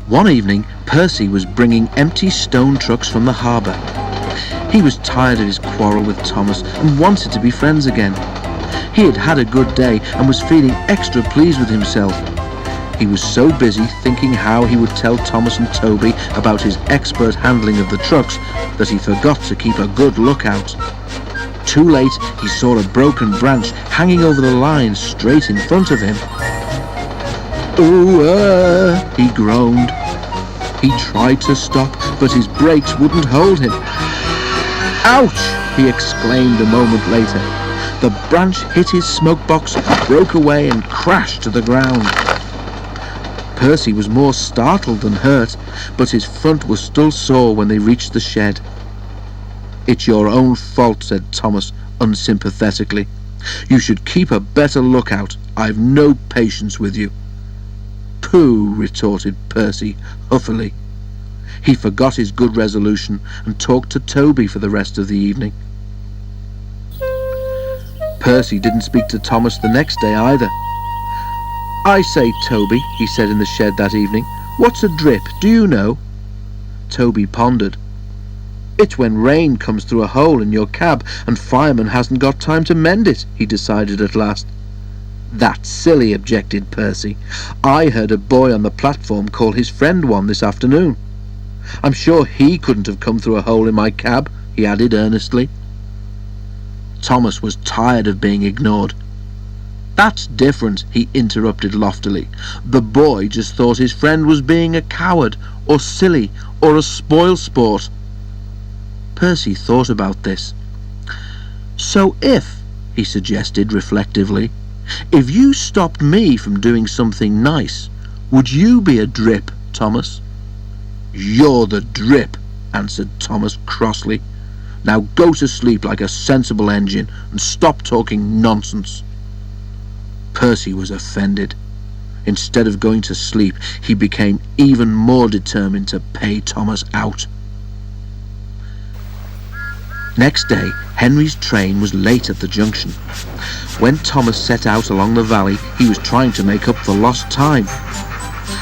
One evening, Percy was bringing empty stone trucks from the harbour. He was tired of his quarrel with Thomas and wanted to be friends again. He had had a good day and was feeling extra pleased with himself. He was so busy thinking how he would tell Thomas and Toby about his expert handling of the trucks that he forgot to keep a good lookout. Too late, he saw a broken branch hanging over the line straight in front of him. "Ooh, he groaned. He tried to stop, but his brakes wouldn't hold him. "Ouch!" he exclaimed a moment later. The branch hit his smoke box, broke away and crashed to the ground. Percy was more startled than hurt, but his front was still sore when they reached the shed. "It's your own fault," said Thomas unsympathetically. "You should keep a better lookout. I've no patience with you." "Pooh," retorted Percy huffily. He forgot his good resolution and talked to Toby for the rest of the evening. Percy didn't speak to Thomas the next day either. "I say, Toby," he said in the shed that evening, "what's a drip, do you know?" Toby pondered. "It's when rain comes through a hole in your cab and fireman hasn't got time to mend it," he decided at last. "That's silly," objected Percy. "I heard a boy on the platform call his friend one this afternoon. I'm sure he couldn't have come through a hole in my cab," he added earnestly. Thomas was tired of being ignored. "That's different," he interrupted loftily. "The boy just thought his friend was being a coward, or silly, or a spoilsport." Percy thought about this. "So if," he suggested reflectively, "if you stopped me from doing something nice, would you be a drip, Thomas?" "You're the drip," answered Thomas crossly. "Now go to sleep like a sensible engine and stop talking nonsense." Percy was offended. Instead of going to sleep, he became even more determined to pay Thomas out. Next day, Henry's train was late at the junction. When Thomas set out along the valley, he was trying to make up for lost time.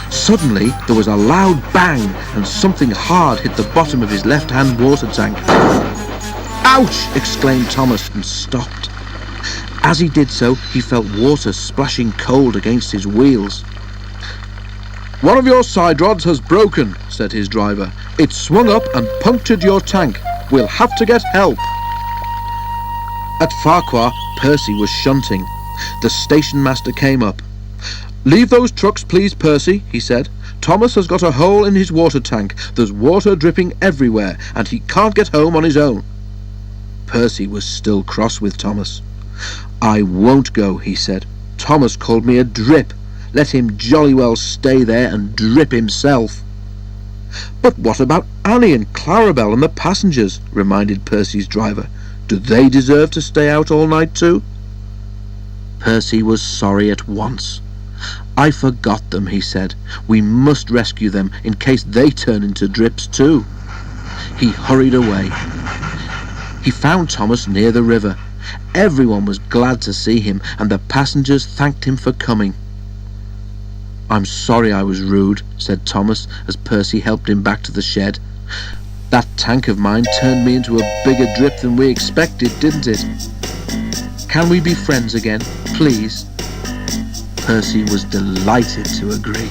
Suddenly, there was a loud bang and something hard hit the bottom of his left-hand water tank. "Ouch!" exclaimed Thomas and stopped. As he did so, he felt water splashing cold against his wheels. "One of your side rods has broken," said his driver. "It's swung up and punctured your tank. We'll have to get help." At Farquhar, Percy was shunting. The station master came up. "Leave those trucks, please, Percy," he said. "Thomas has got a hole in his water tank. There's water dripping everywhere, and he can't get home on his own." Percy was still cross with Thomas. "I won't go," he said. "Thomas called me a drip. Let him jolly well stay there and drip himself." "But what about Annie and Clarabelle and the passengers?" reminded Percy's driver. "Do they deserve to stay out all night too?" Percy was sorry at once. "I forgot them," he said. "We must rescue them in case they turn into drips too." He hurried away. He found Thomas near the river. Everyone was glad to see him, and the passengers thanked him for coming. "I'm sorry I was rude," said Thomas as Percy helped him back to the shed. "That tank of mine turned me into a bigger drip than we expected, didn't it? Can we be friends again, please?" Percy was delighted to agree.